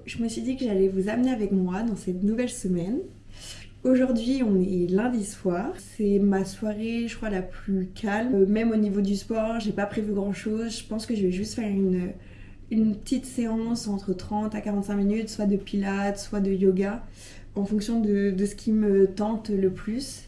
je me suis dit que j'allais vous amener avec moi dans cette nouvelle semaine. Aujourd'hui, on est lundi soir. C'est ma soirée, je crois, la plus calme. Même au niveau du sport, j'ai pas prévu grand-chose. Je pense que je vais juste faire une petite séance entre 30 à 45 minutes, soit de pilates, soit de yoga, en fonction de ce qui me tente le plus.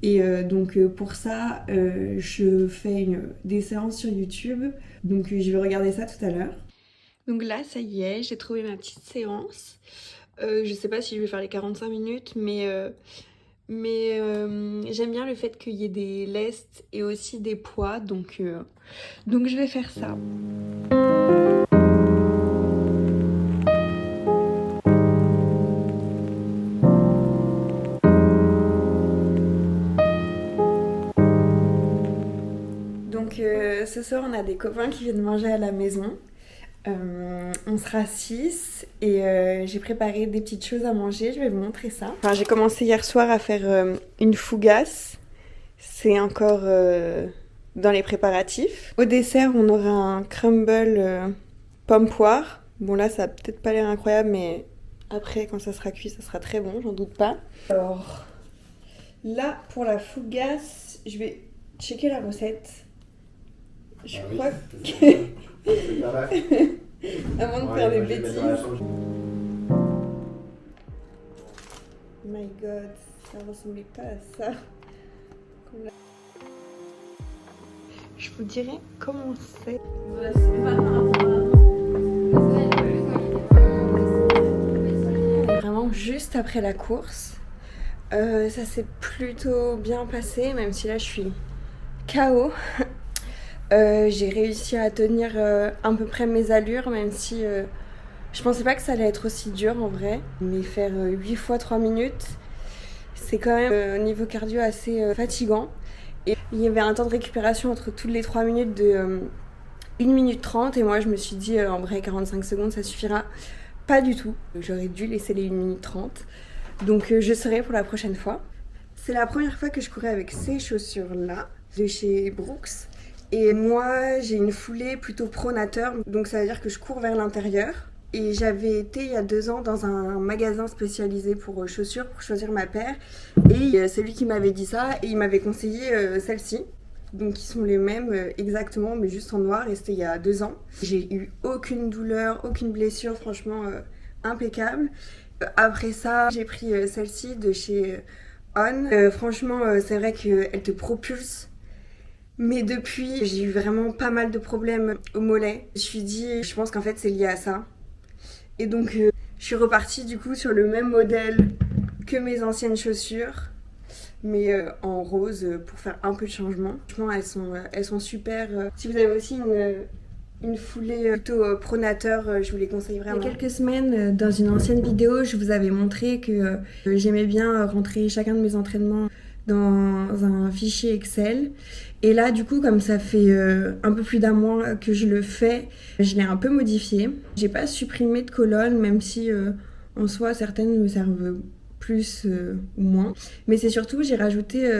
Et donc pour ça, je fais des séances sur YouTube. Donc je vais regarder ça tout à l'heure. Donc là, ça y est, j'ai trouvé ma petite séance. Je sais pas si je vais faire les 45 minutes, mais j'aime bien le fait qu'il y ait des lestes et aussi des poids, donc je vais faire ça. Donc ce soir, on a des copains qui viennent manger à la maison. On sera 6 et j'ai préparé des petites choses à manger, je vais vous montrer ça. Enfin, j'ai commencé hier soir à faire une fougasse, c'est encore dans les préparatifs. Au dessert, on aura un crumble pomme-poire. Bon là, ça a peut-être pas l'air incroyable, mais après, quand ça sera cuit, ça sera très bon, j'en doute pas. Alors, là, pour la fougasse, je vais checker la recette. Je crois que... Avant de faire des bêtises. My god, ça ressemblait pas à ça. Je vous dirai comment c'est. Vraiment juste après la course. Ça s'est plutôt bien passé, même si là je suis KO. J'ai réussi à tenir à peu près mes allures, même si je pensais pas que ça allait être aussi dur en vrai. Mais faire 8 fois 3 minutes, c'est quand même au niveau cardio assez fatigant. Et il y avait un temps de récupération entre toutes les 3 minutes de 1 minute 30 et moi je me suis dit en vrai 45 secondes ça suffira. Pas du tout, j'aurais dû laisser les 1 minute 30. Donc je saurai pour la prochaine fois. C'est la première fois que je courais avec ces chaussures là, de chez Brooks. Et moi, j'ai une foulée plutôt pronateur, donc ça veut dire que je cours vers l'intérieur. Et j'avais été il y a 2 ans dans un magasin spécialisé pour chaussures, pour choisir ma paire. Et c'est lui qui m'avait dit ça, et il m'avait conseillé celles-ci. Donc qui sont les mêmes exactement, mais juste en noir, et c'était il y a 2 ans. J'ai eu aucune douleur, aucune blessure, franchement impeccable. Après ça, j'ai pris celle-ci de chez On. Franchement, c'est vrai qu'elle te propulse. Mais depuis, j'ai eu vraiment pas mal de problèmes au mollet. Je me suis dit, je pense qu'en fait c'est lié à ça. Et donc je suis repartie du coup sur le même modèle que mes anciennes chaussures, mais en rose pour faire un peu de changement. Franchement, elles sont super. Si vous avez aussi une foulée plutôt pronateur, je vous les conseille vraiment. Il y a quelques semaines, dans une ancienne vidéo, je vous avais montré que j'aimais bien rentrer chacun de mes entraînements dans un fichier Excel. Et là, du coup, comme ça fait un peu plus d'1 mois que je le fais, je l'ai un peu modifié. J'ai pas supprimé de colonnes, même si en soi, certaines me servent plus ou moins. Mais c'est surtout, j'ai rajouté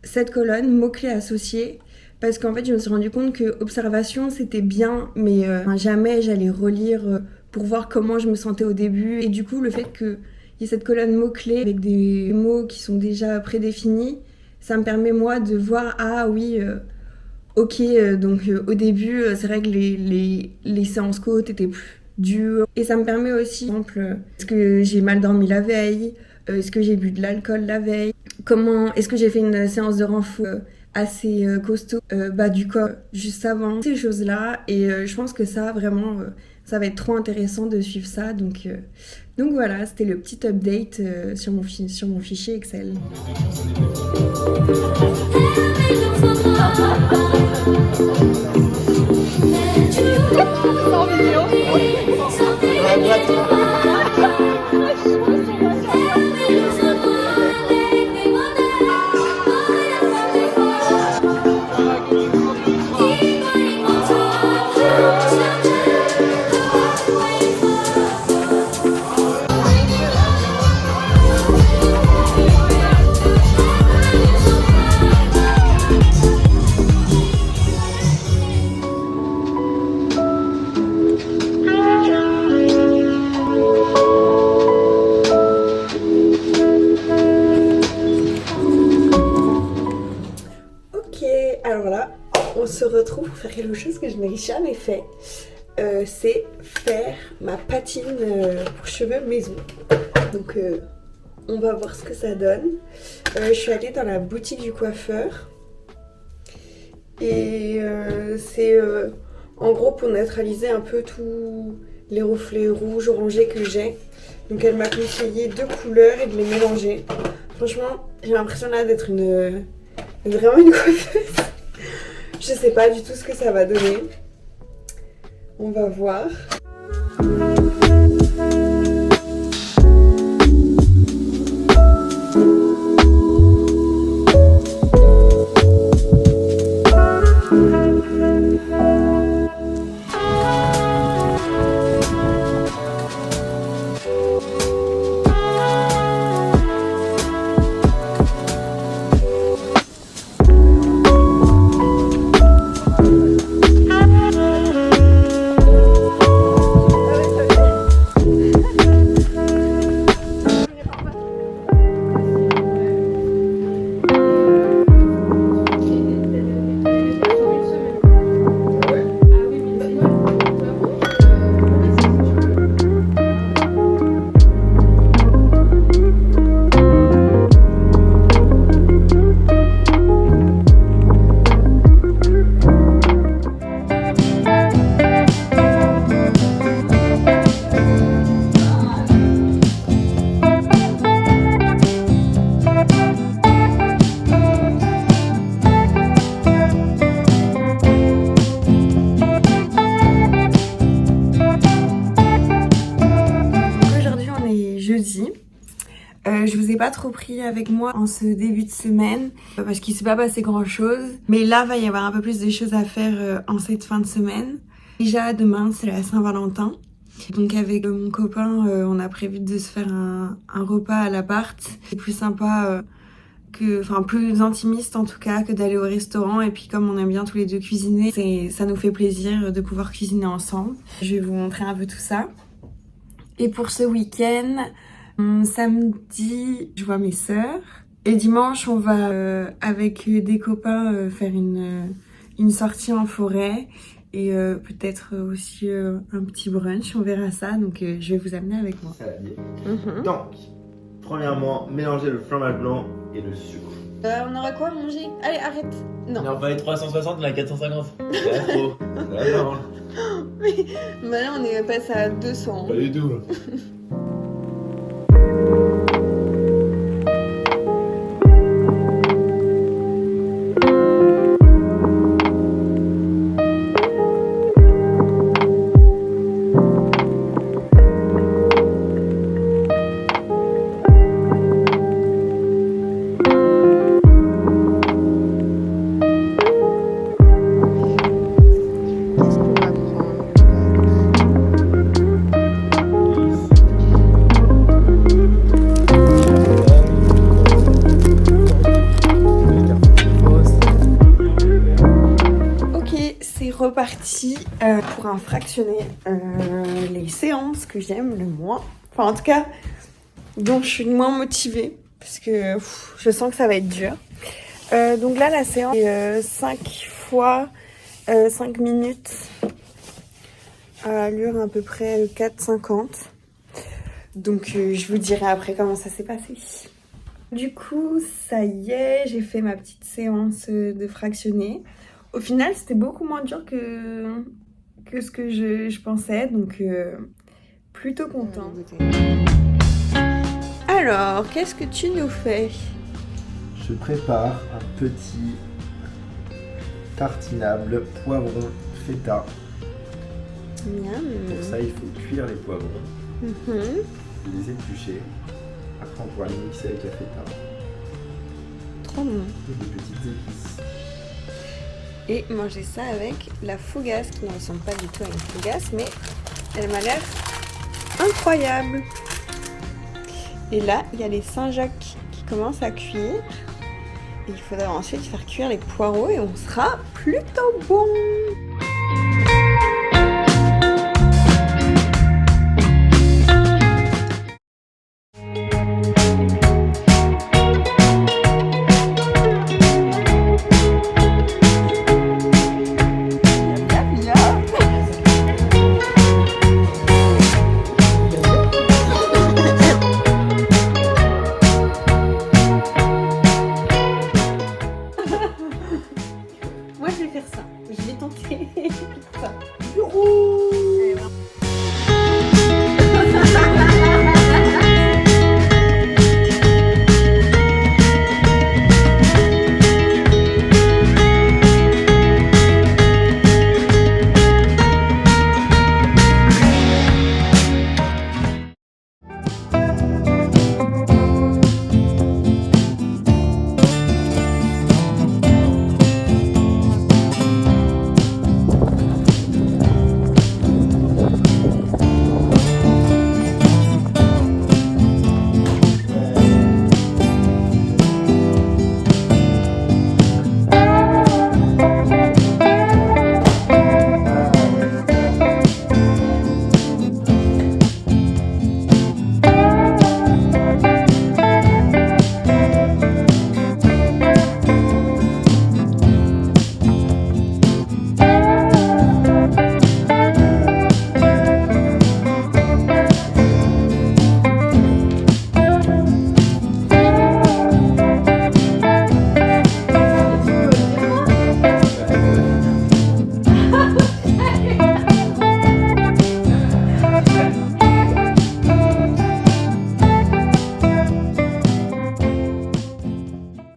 cette colonne, mots-clés associés, parce qu'en fait, je me suis rendu compte que observation, c'était bien, mais jamais j'allais relire pour voir comment je me sentais au début. Et du coup, le fait qu'il y ait cette colonne mots-clés avec des mots qui sont déjà prédéfinis, ça me permet moi de voir, ah oui, ok, donc au début, c'est vrai que les séances côtes étaient plus dures. Et ça me permet aussi, par exemple, est-ce que j'ai mal dormi la veille? Est-ce que j'ai bu de l'alcool la veille? Est-ce que j'ai fait une séance de renfort assez costaud bas du corps juste avant? Ces choses-là, et je pense que ça, vraiment, ça va être trop intéressant de suivre ça. Donc voilà, c'était le petit update sur mon fichier Excel. En vidéo. faire quelque chose que je n'ai jamais fait. C'est faire ma patine pour cheveux maison. Donc on va voir ce que ça donne. Je suis allée dans la boutique du coiffeur. Et c'est en gros pour neutraliser un peu tous les reflets rouges, orangés que j'ai. Donc elle m'a conseillé 2 couleurs et de les mélanger. Franchement, j'ai l'impression là d'être vraiment une coiffeuse. Je sais pas du tout ce que ça va donner. On va voir. Je vous ai pas trop pris avec moi en ce début de semaine parce qu'il s'est pas passé grand chose. Mais là, va y avoir un peu plus de choses à faire en cette fin de semaine. Déjà, demain, c'est la Saint-Valentin. Donc avec mon copain, on a prévu de se faire un repas à l'appart. C'est plus sympa enfin plus intimiste en tout cas que d'aller au restaurant. Et puis comme on aime bien tous les deux cuisiner, ça nous fait plaisir de pouvoir cuisiner ensemble. Je vais vous montrer un peu tout ça. Et pour ce week-end, samedi, je vois mes sœurs. Et dimanche, on va avec des copains faire une sortie en forêt. Et peut-être aussi un petit brunch, on verra ça. Donc je vais vous amener avec moi. Donc, premièrement, mélanger le fromage blanc et le sucre. On aura quoi à manger? Allez, arrête. Non. On a pas les 360, on a 450. C'est trop. D'accord. Mais bah là, on est passé à 200. Pas du tout. Reparti pour un fractionné les séances que j'aime le moins, enfin en tout cas dont je suis le moins motivée parce que je sens que ça va être dur. Donc là la séance est 5 fois 5 minutes à allure à peu près 4,50. Donc je vous dirai après comment ça s'est passé. Du coup ça y est, j'ai fait ma petite séance de fractionné. Au final, c'était beaucoup moins dur que ce que je pensais, donc plutôt contente. Alors, qu'est-ce que tu nous fais? Je prépare un petit tartinable poivron feta. Miam. Pour ça, il faut cuire les poivrons, les éplucher. Après, on pourra les mixer avec la feta. Trop bon. Et des petites épices. Et manger ça avec la fougasse, qui ne ressemble pas du tout à une fougasse, mais elle m'a l'air incroyable. Et là, il y a les Saint-Jacques qui commencent à cuire. Et il faudra ensuite faire cuire les poireaux et on sera plutôt bon.